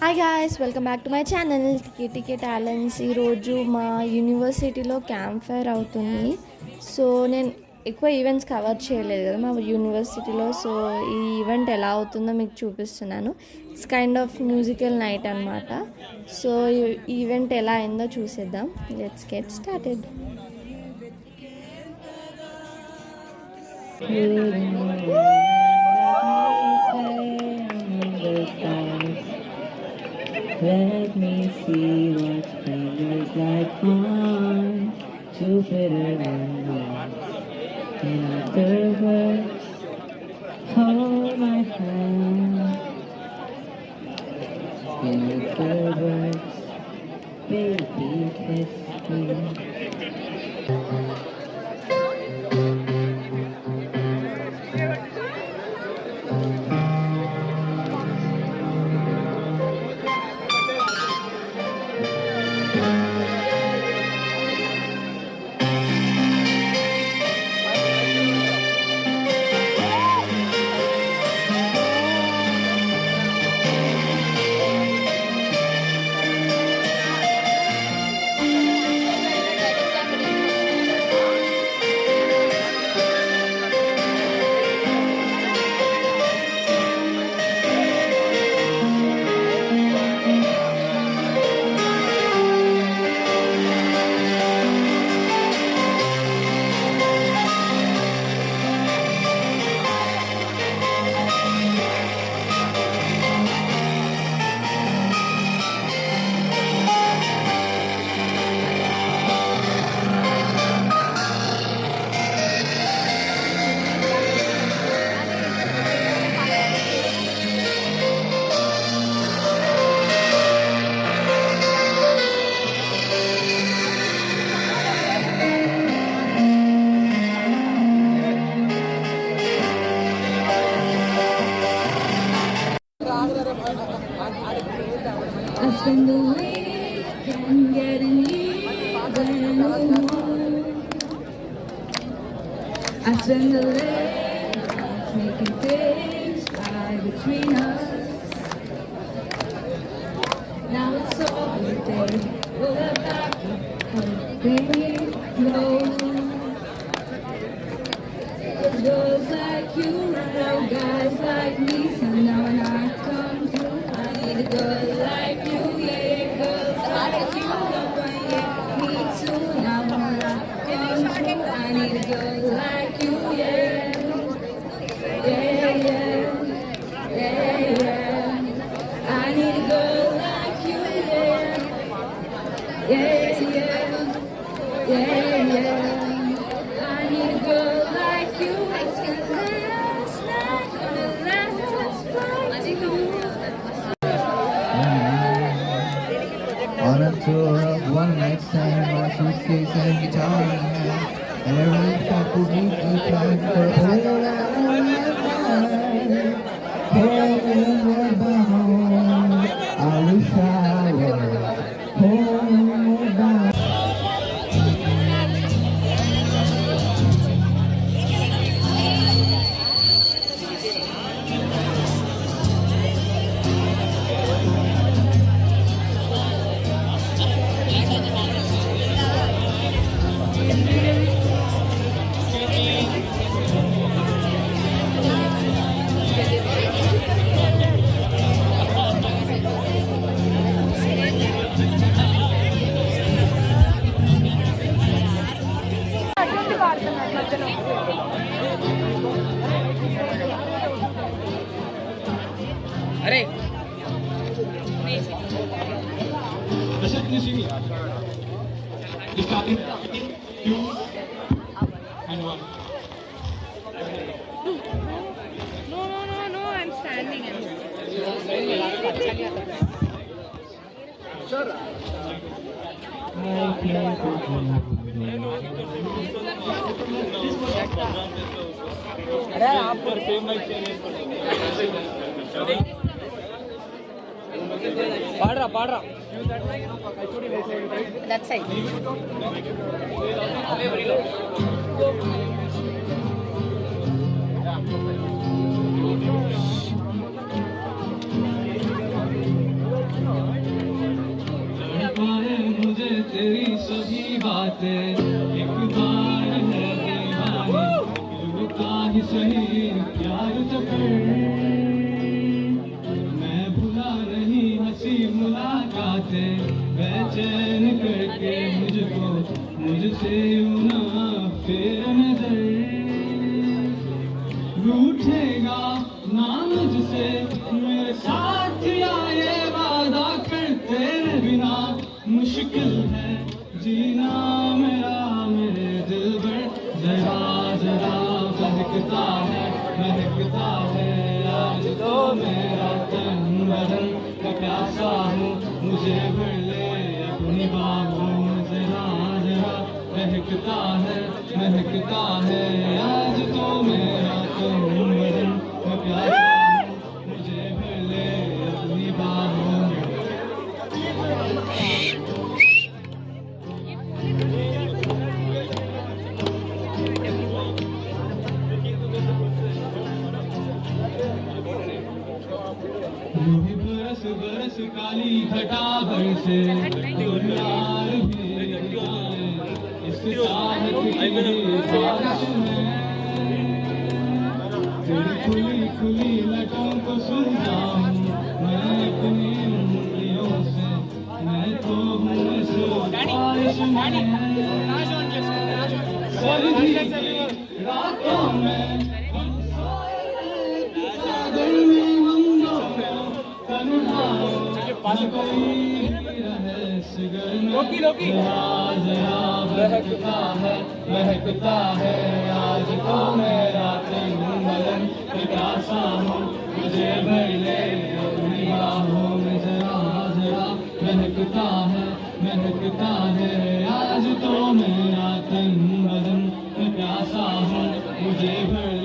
Hi guys, welcome back to my channel TK Talents. ఈరోజు మా యూనివర్సిటీలో క్యాంప్ ఫైర్ అవుతుంది. సో నేను ఎక్కువ ఈవెంట్స్ కవర్ చేయలేదు కదా మా యూనివర్సిటీలో. సో ఈ ఈవెంట్ ఎలా అవుతుందో మీకు చూపిస్తున్నాను. It's kind of musical night అనమాట. సో ఈ ఈవెంట్ ఎలా అయిందో చూసేద్దాం. Let's get started. Let me see what spring is like on Jupiter and Mars. In other words, hold my hand. In other words, baby, kiss me. I spend the weekend getting even more. I spend the late nights making things right between us. Now it's all the day, all about baby, no. Girls like you, no guys like me. So now when I come through, I need a girl like you, yeah. Girls like you, love yeah, me too. Now when I come through, I need a girl like you, yeah. Yeah, yeah, yeah, yeah. I need a girl like you, yeah. Yeah, yeah, yeah, yeah. I need a girl like you. On a tour of one night stand, my suitcase and guitar in hand, and every faculty declined for a little down on my mind. Homeward bound, I wish I was homeward bound. अरे starting 2 and 1. No, I'm standing. अरे आप पर same mic पाड़ रहा That side. नहीं प्यार तो कर, मैं भूला नहीं हंसी मुलाकातें, बेचैन करके मुझको मुझसे यूं ना फेर नजर, रूठेगा ना मुझसे मेरे साथ या ये वादा कर, तेरे बिना मुश्किल है जीना मेरा मेरे दिल भर, जरा जरा महकता है आज तो मेरा तन बदन का प्यासा हूँ, मुझे भर ले अपनी बाहों में, जरा जरा महकता है आज तो मेरा तन बदन का प्यासा हूँ, मुझे भर ले अपनी बाहों में। यूं ही बरस बरस काली घटा बरसे, यार भी जाए इस चाहत की बारिश में, तेरी खुली खुली लटों को सुलझाऊं मैं अपनी उंगलियों से, मैं तो हूँ इस बारिश में, सभी रातों में चादर में हम दोनों तन्हाओं में कोई रहस्य घर में, जरा जरा महकता है आज तो मेरा तन बदन का प्यासा हूँ, मुझे भर ले अपनी बाहों में, जरा जरा महकता है आज तो मेरा तन बदन का प्यासा हूँ, मुझे भर